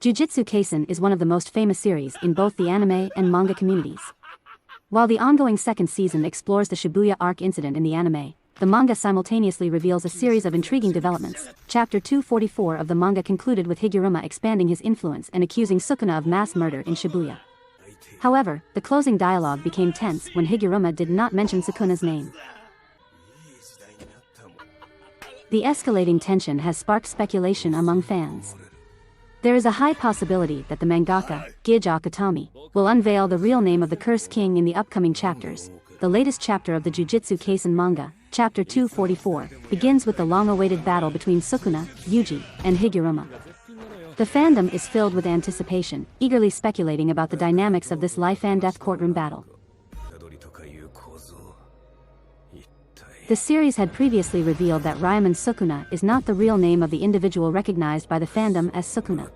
Jujutsu Kaisen is one of the most famous series in both the anime and manga communities. While the ongoing second season explores the Shibuya arc incident in the anime, the manga simultaneously reveals a series of intriguing developments. Chapter 244 of the manga concluded with Higuruma expanding his influence and accusing Sukuna of mass murder in Shibuya. However, the closing dialogue became tense when Higuruma did not mention Sukuna's name. The escalating tension has sparked speculation among fans. There is a high possibility that the mangaka, Gege Akutami, will unveil the real name of the Cursed King in the upcoming chapters. The latest chapter of the Jujutsu Kaisen manga, Chapter 244, begins with the long-awaited battle between Sukuna, Yuji, and Higuruma. The fandom is filled with anticipation, eagerly speculating about the dynamics of this life and death courtroom battle. The series had previously revealed that Ryman Sukuna is not the real name of the individual recognized by the fandom as Sukuna.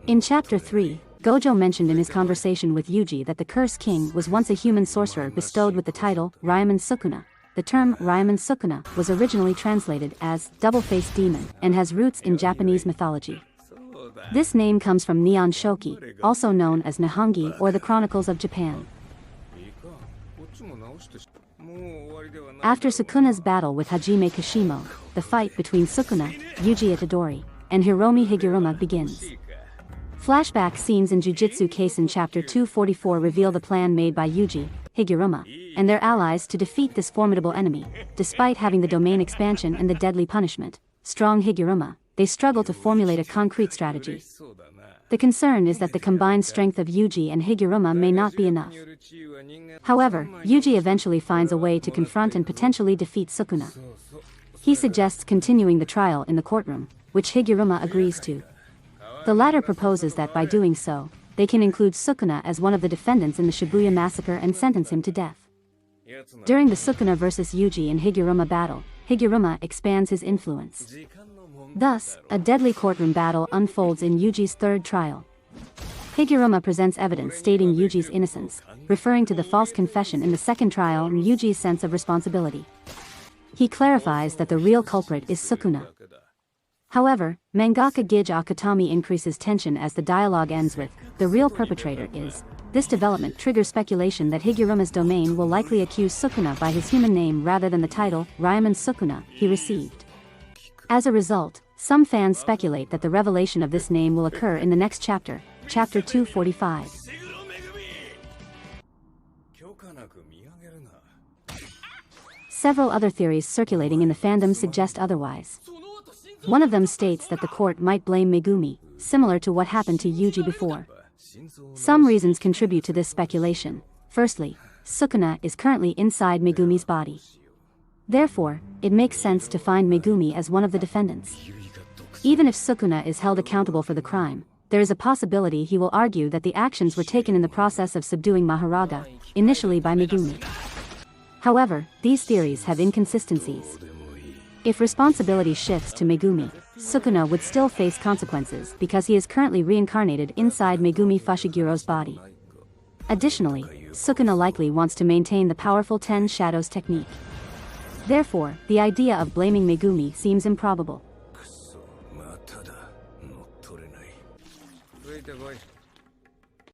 In Chapter 3, Gojo mentioned in his conversation with Yuji that the Cursed King was once a human sorcerer bestowed with the title, Ryman Sukuna. The term, Ryman Sukuna, was originally translated as, double-faced demon, and has roots in Japanese mythology. This name comes from Nihon Shoki, also known as Nihongi or the Chronicles of Japan. After Sukuna's battle with Hajime Kashimo, the fight between Sukuna, Yuji Itadori, and Hiromi Higuruma begins. Flashback scenes in Jujutsu Kaisen Chapter 244 reveal the plan made by Yuji, Higuruma, and their allies to defeat this formidable enemy. Despite having the domain expansion and the deadly punishment, strong Higuruma, they struggle to formulate a concrete strategy. The concern is that the combined strength of Yuji and Higuruma may not be enough. However, Yuji eventually finds a way to confront and potentially defeat Sukuna. He suggests continuing the trial in the courtroom, which Higuruma agrees to. The latter proposes that by doing so, they can include Sukuna as one of the defendants in the Shibuya massacre and sentence him to death. During the Sukuna vs Yuji and Higuruma battle, Higuruma expands his influence. Thus, a deadly courtroom battle unfolds in Yuji's third trial. Higuruma presents evidence stating Yuji's innocence, referring to the false confession in the second trial and Yuji's sense of responsibility. He clarifies that the real culprit is Sukuna. However, mangaka Gege Akutami increases tension as the dialogue ends with, "The real perpetrator is." This development triggers speculation that Higuruma's domain will likely accuse Sukuna by his human name rather than the title, Ryman Sukuna, he received. As a result, some fans speculate that the revelation of this name will occur in the next chapter, Chapter 245. Several other theories circulating in the fandom suggest otherwise. One of them states that the court might blame Megumi, similar to what happened to Yuji before. Some reasons contribute to this speculation. Firstly, Sukuna is currently inside Megumi's body. Therefore, it makes sense to find Megumi as one of the defendants. Even if Sukuna is held accountable for the crime, there is a possibility he will argue that the actions were taken in the process of subduing Mahoraga, initially by Megumi. However, these theories have inconsistencies. If responsibility shifts to Megumi, Sukuna would still face consequences because he is currently reincarnated inside Megumi Fushiguro's body. Additionally, Sukuna likely wants to maintain the powerful 10 Shadows technique. Therefore, the idea of blaming Megumi seems improbable.